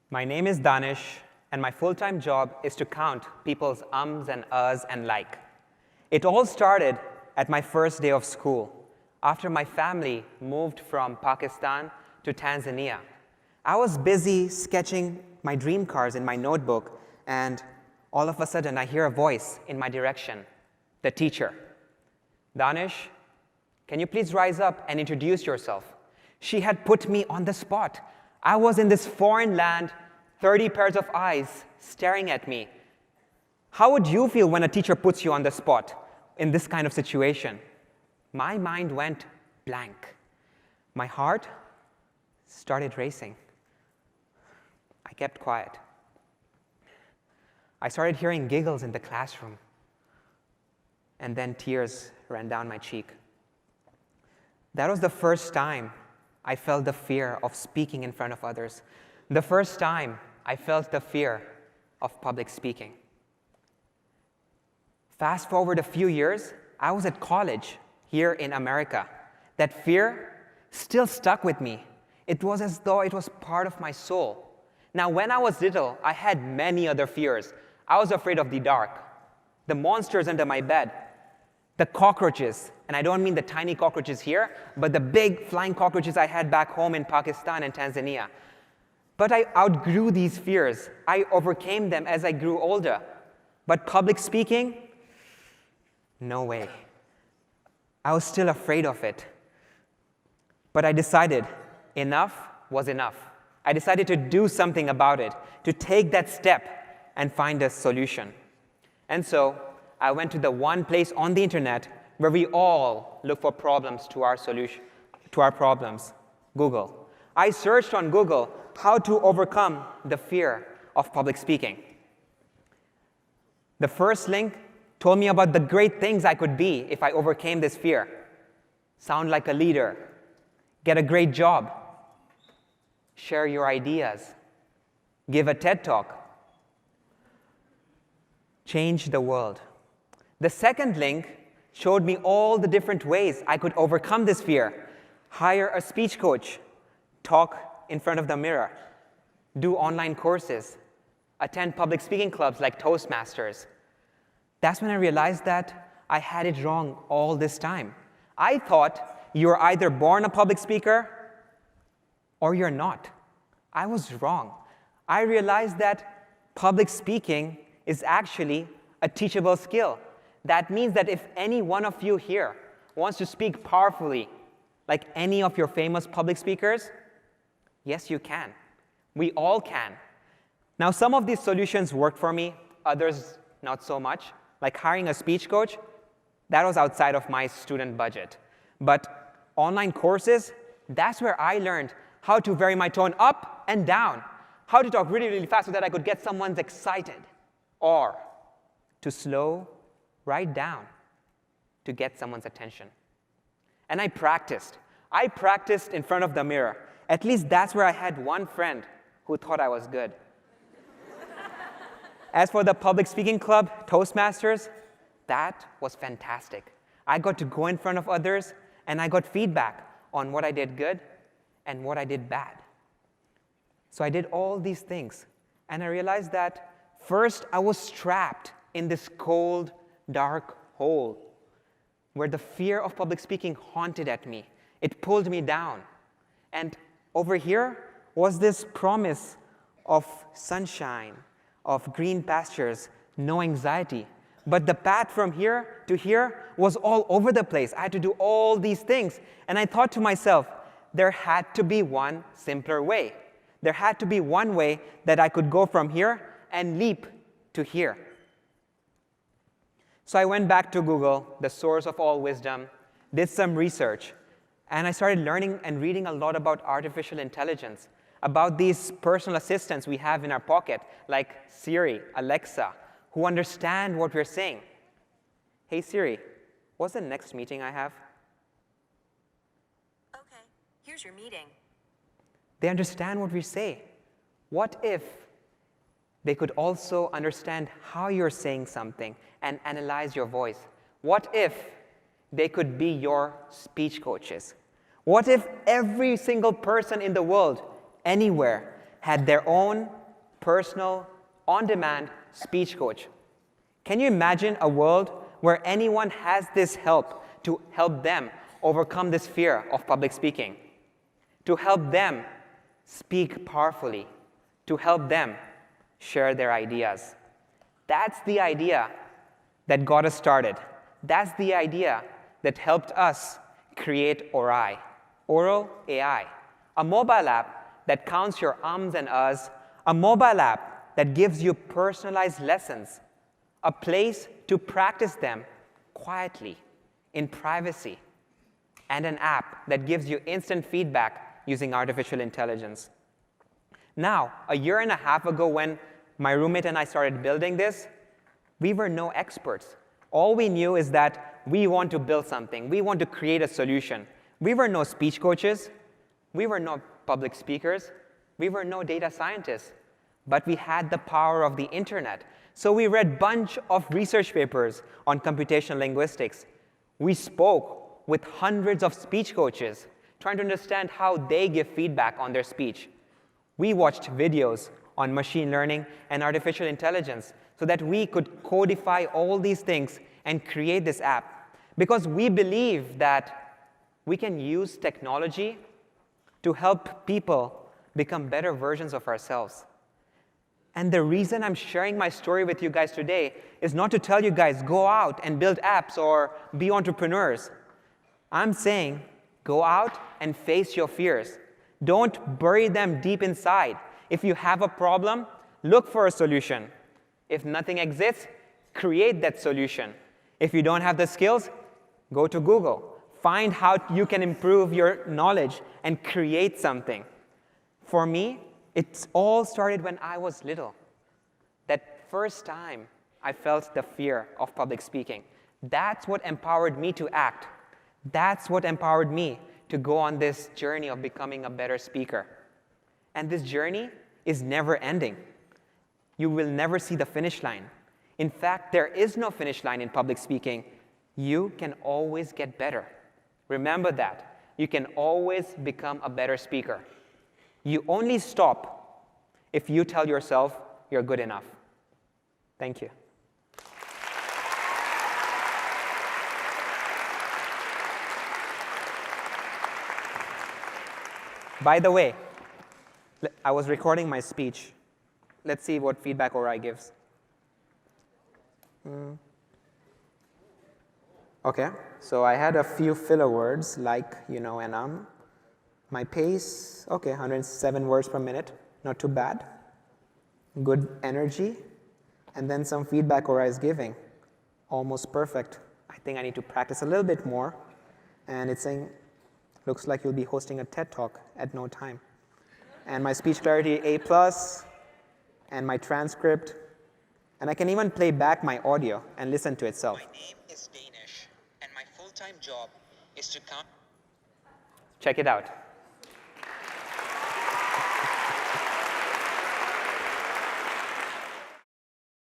My name is Danish, and my full-time job is to count people's ums and uhs and like. It all started at my first day of school, after my family moved from Pakistan to Tanzania. I was busy sketching my dream cars in my notebook, and all of a sudden I hear a voice in my direction, the teacher. Danish, can you please rise up and introduce yourself? She had put me on the spot. I was in this foreign land, 30 pairs of eyes staring at me. How would you feel when a teacher puts you on the spot in this kind of situation? My mind went blank. My heart started racing. I kept quiet. I started hearing giggles in the classroom, and then tears ran down my cheek. That was the first time I felt the fear of speaking in front of others. The first time I felt the fear of public speaking. Fast forward a few years, I was at college here in America. That fear still stuck with me. It was as though it was part of my soul. Now, when I was little, I had many other fears. I was afraid of the dark, the monsters under my bed, the cockroaches, and I don't mean the tiny cockroaches here, but the big flying cockroaches I had back home in Pakistan and Tanzania. But I outgrew these fears. I overcame them as I grew older. But public speaking? No way. I was still afraid of it. But I decided enough was enough. I decided to do something about it, to take that step and find a solution. And so I went to the one place on the internet where we all look for problems to our solution, to our problems, Google. I searched on Google how to overcome the fear of public speaking. The first link told me about the great things I could be if I overcame this fear. Sound like a leader, get a great job, share your ideas, give a TED Talk, change the world. The second link showed me all the different ways I could overcome this fear. Hire a speech coach, talk in front of the mirror, do online courses, attend public speaking clubs like Toastmasters. That's when I realized that I had it wrong all this time. I thought you're either born a public speaker or you're not. I was wrong. I realized that public speaking is actually a teachable skill. That means that if any one of you here wants to speak powerfully, like any of your famous public speakers, yes, you can. We all can. Now, some of these solutions worked for me, others not so much. Like hiring a speech coach, that was outside of my student budget. But online courses, that's where I learned how to vary my tone up and down, how to talk really, really fast so that I could get someone excited, or to slow right down to get someone's attention. And I practiced. I practiced in front of the mirror. At least that's where I had one friend who thought I was good. As for the public speaking club, Toastmasters, that was fantastic. I got to go in front of others, and I got feedback on what I did good and what I did bad. So I did all these things, and I realized that first I was trapped in this cold, dark hole where the fear of public speaking haunted at me. It pulled me down. And over here was this promise of sunshine, of green pastures, no anxiety. But the path from here to here was all over the place. I had to do all these things. And I thought to myself, there had to be one simpler way. There had to be one way that I could go from here and leap to here. So I went back to Google, the source of all wisdom, did some research, and I started learning and reading a lot about artificial intelligence, about these personal assistants we have in our pocket, like Siri, Alexa, who understand what we're saying. Hey Siri, what's the next meeting I have? Okay, here's your meeting. They understand what we say. What if they could also understand how you're saying something and analyze your voice? What if they could be your speech coaches? What if every single person in the world, anywhere, had their own personal, on-demand speech coach. Can you imagine a world where anyone has this help to help them overcome this fear of public speaking, to help them speak powerfully, to help them share their ideas? That's the idea that got us started. That's the idea that helped us create Orai, Oral AI, a mobile app that counts your ums and uhs, a mobile app that gives you personalized lessons, a place to practice them quietly, in privacy, and an app that gives you instant feedback using artificial intelligence. Now, a year and a half ago when my roommate and I started building this, we were no experts. All we knew is that we want to build something. We want to create a solution. We were no speech coaches. We were no public speakers. We were no data scientists. But we had the power of the internet. So we read a bunch of research papers on computational linguistics. We spoke with hundreds of speech coaches, trying to understand how they give feedback on their speech. We watched videos on machine learning and artificial intelligence so that we could codify all these things and create this app. Because we believe that we can use technology to help people become better versions of ourselves. And the reason I'm sharing my story with you guys today is not to tell you guys, go out and build apps or be entrepreneurs. I'm saying, go out and face your fears. Don't bury them deep inside. If you have a problem, look for a solution. If nothing exists, create that solution. If you don't have the skills, go to Google. Find how you can improve your knowledge and create something. For me, it all started when I was little. That first time I felt the fear of public speaking. That's what empowered me to act. That's what empowered me to go on this journey of becoming a better speaker. And this journey is never ending. You will never see the finish line. In fact, there is no finish line in public speaking. You can always get better. Remember that. You can always become a better speaker. You only stop if you tell yourself you're good enough. Thank you. By the way, I was recording my speech. Let's see what feedback Orai gives. Okay, so I had a few filler words like, and My pace, okay, 107 words per minute, not too bad. Good energy. And then some feedback Orai is giving. Almost perfect. I think I need to practice a little bit more. And it's saying, looks like you'll be hosting a TED Talk at no time. And my speech clarity, A+, and my transcript. And I can even play back my audio and listen to itself. My name is Danish, and my full-time job is to count. Check it out.